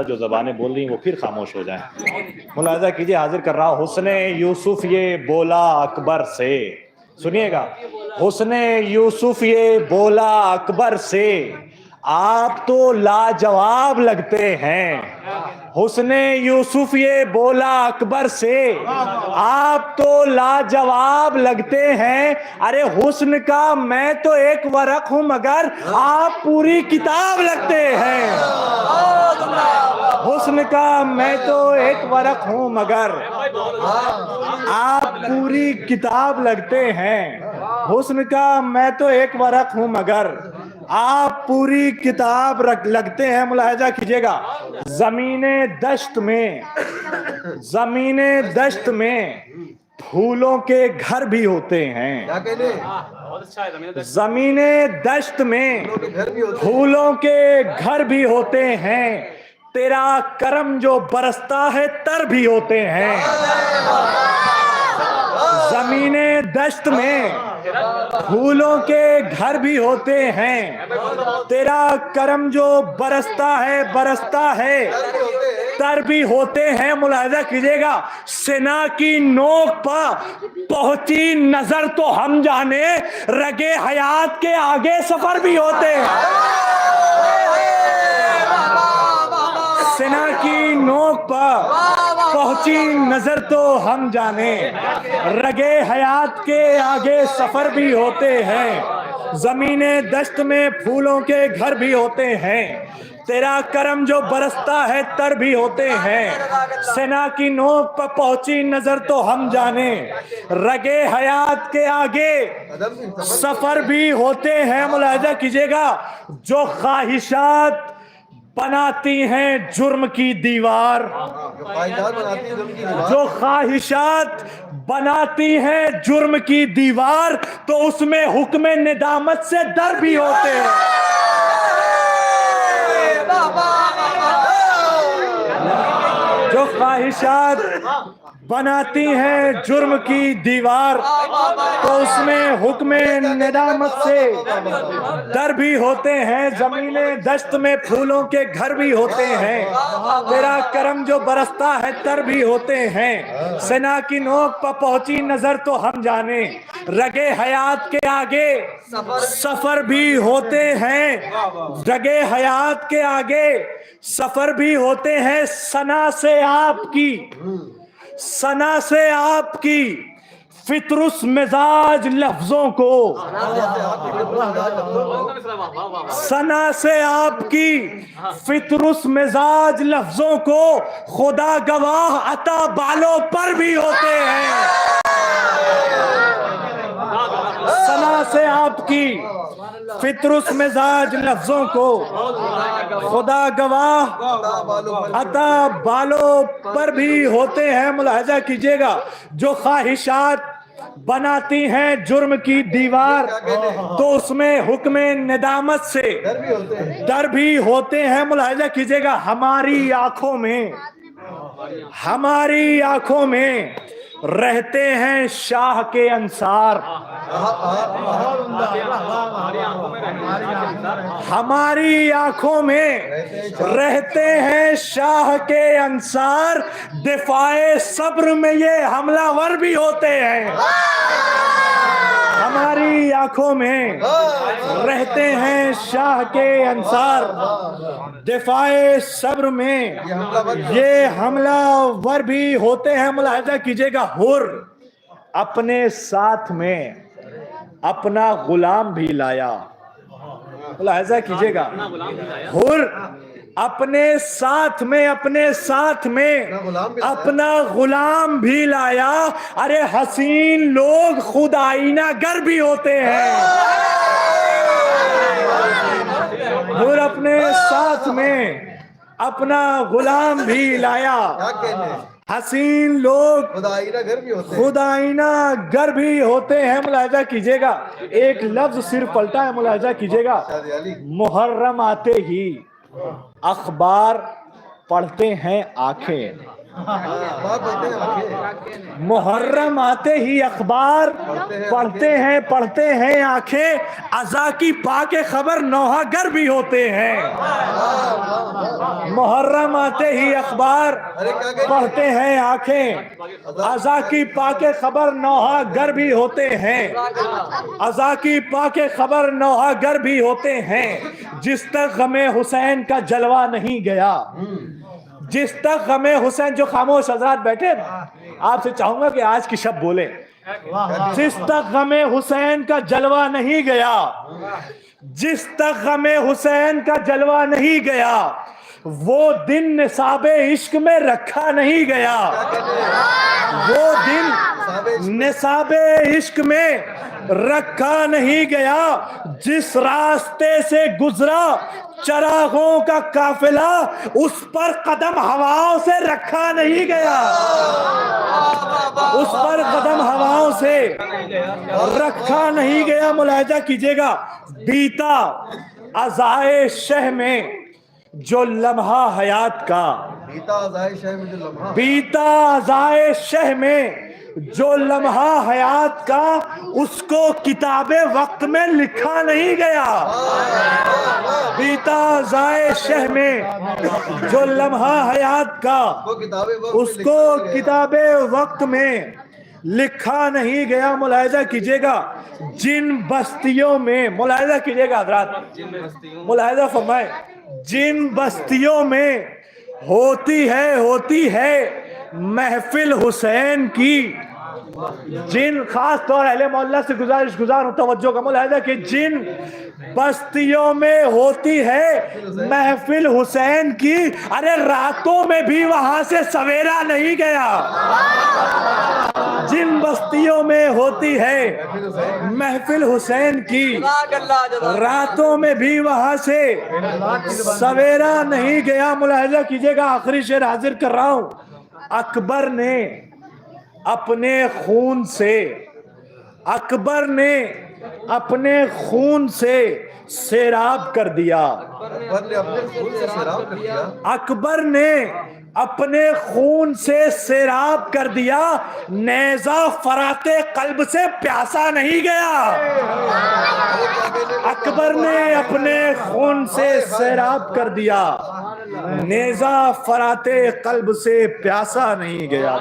جو زبانیں بول رہی ہیں وہ پھر خاموش ہو جائیں. ملاحظہ کیجئے, حاضر کر رہا ہوں. حسن یوسف یہ بولا اکبر سے, سنیے گا, حسن یوسف یہ بولا اکبر سے, آپ تو لاجواب لگتے ہیں. حسن یوسف یہ بولا اکبر سے, آپ تو لاجواب لگتے ہیں. ارے حسن کا میں تو ایک ورق ہوں مگر آپ پوری کتاب لگتے ہیں. حسن کا میں تو ایک ورق ہوں مگر آپ پوری کتاب لگتے ہیں. حسن کا میں تو ایک ورق ہوں مگر آپ پوری کتاب لگتے ہیں. ملاحظہ کیجئے گا, زمین دشت میں پھولوں کے گھر بھی ہوتے ہیں. زمین دشت میں پھولوں کے گھر بھی ہوتے ہیں. تیرا کرم جو برستا ہے تر بھی ہوتے ہیں. زمین دشت میں پھولوں کے گھر بھی ہوتے ہیں. تیرا کرم جو برستا ہے تر بھی ہوتے ہیں. ملاحظہ کیجئے گا, سنا کی نوک پر پہنچی نظر تو ہم جانے, رگے حیات کے آگے سفر بھی ہوتے ہیں. سنا کی نوک پر پہنچی نظر تو ہم جانے, رگے حیات کے آگے سفر بھی ہوتے ہیں. زمین دشت میں پھولوں کے گھر بھی ہوتے ہیں. تیرا کرم جو برستا ہے تر بھی ہوتے ہیں. سنا کی نوک پر پہنچی نظر تو ہم جانے, رگے حیات کے آگے سفر بھی ہوتے ہیں. ملاحظہ کیجئے گا, جو خواہشات بناتی ہیں جرم کی دیوار, جو خواہشات بناتی ہیں جرم کی دیوار, تو اس میں حکم ندامت سے در بھی ہوتے ہیں. جو خواہشات بناتی ہیں جرم کی دیوار, تو اس میں حکم ندامت سے در بھی ہوتے ہیں. زمین دشت میں پھولوں کے گھر بھی ہوتے ہیں. تیرا کرم جو برستا ہے تر بھی ہوتے ہیں. سنا کی نوک پر پہنچی نظر تو ہم جانے, رگے حیات کے آگے سفر بھی ہوتے ہیں. رگے حیات کے آگے سفر بھی ہوتے ہیں. ثنا سے آپ کی فطرس مزاج لفظوں کو, ثنا سے آپ کی فطرس مزاج لفظوں کو, خدا گواہ عطا بالوں پر بھی ہوتے ہیں. ثنا سے آپ کی فطرس مزاج لفظوں کو, خدا گواہ عطا بالوں پر بھی ہوتے ہیں. ملاحظہ کیجئے گا, جو خواہشات بناتی ہیں جرم کی دیوار, تو اس میں حکم ندامت سے در بھی ہوتے ہیں. ملاحظہ کیجئے گا, ہماری آنکھوں میں رہتے ہیں شاہ کے انصار. ہماری آنکھوں میں رہتے ہیں شاہ کے انصار, دفاع صبر میں یہ حملہ ور بھی ہوتے ہیں. ہماری آنکھوں میں رہتے ہیں شاہ کے انصار, دفاع صبر میں یہ حملہ ور بھی ہوتے ہیں. ملاحظہ کیجئے گا, حر اپنے ساتھ میں اپنا غلام بھی لایا. ملاحظہ کیجئے گا, حر اپنے ساتھ میں اپنا غلام بھی لایا. ارے حسین لوگ خود آئینہ گر بھی ہوتے ہیں. حر اپنے ساتھ میں اپنا غلام بھی لایا. حسین لوگ خود آئینہ گر بھی ہوتے ہیں. ملاحظہ کیجئے گا, ایک لفظ صرف پلٹا ہے. ملاحظہ کیجئے گا, محرم آتے ہی اخبار پڑھتے ہیں آنکھیں, محرم آتے ہی اخبار پڑھتے ہیں آنکھیں، ازاں کی پاک خبر نوحہ گر بھی ہوتے ہیں۔ محرم آتے ہی اخبار پڑھتے ہیں آنکھیں، ازاں کی پاک خبر نوحہ گر بھی ہوتے ہیں، ازاں کی پاک خبر نوحہ گر بھی ہوتے ہیں۔ جس تک غم حسین کا جلوہ نہیں گیا، جس تک غم حسین، جو خاموش حضرات بیٹھے آپ سے چاہوں گا کہ آج کی شب بولیں، جس تک غم حسین کا جلوہ نہیں گیا، جس تک غم حسین کا جلوہ نہیں گیا، وہ دن نصاب عشق میں رکھا نہیں گیا، وہ دن نصاب عشق میں رکھا نہیں گیا۔ جس راستے سے گزرا چراغوں کا قافلہ، اس پر قدم ہواؤں سے رکھا نہیں گیا، اس پر قدم ہواؤں سے رکھا نہیں گیا۔ ملاحظہ کیجئے گا، بیتا عزائے شہ میں جو لمحہ حیات کا، بیتا عزائے شہ میں جو لمحہ حیات کا، اس کو کتاب وقت میں لکھا نہیں گیا۔ بیتا عزائے شہ میں جو لمحہ حیات کا، اس کو کتاب وقت میں لکھا نہیں گیا۔ ملاحظہ کیجئے گا، جن بستیوں میں، ملاحظہ کیجئے گا حضرات، ملاحظہ فرمائیں، جن بستیوں میں ہوتی ہے محفل حسین کی، جن خاص طور اہل محلہ سے گزار ہوں توجہ کا، ملاحظہ کہ جن بستیوں میں ہوتی ہے محفل حسین کی، ارے راتوں میں بھی وہاں سے سویرا نہیں گیا۔ جن بستیوں میں ہوتی ہے محفل حسین کی، راتوں میں بھی وہاں سے سویرا نہیں گیا۔ ملاحظہ کیجئے گا، آخری شعر حاضر کر رہا ہوں۔ اکبر نے اپنے خون سے، اکبر نے اپنے خون سے سیراب کر دیا، اکبر نے اپنے خون سے سیراب کر دیا، نیزہ فرات قلب سے پیاسا نہیں گیا۔ اکبر نے اپنے خون سے سیراب کر دیا، نیزہ فرات قلب سے پیاسا نہیں گیا۔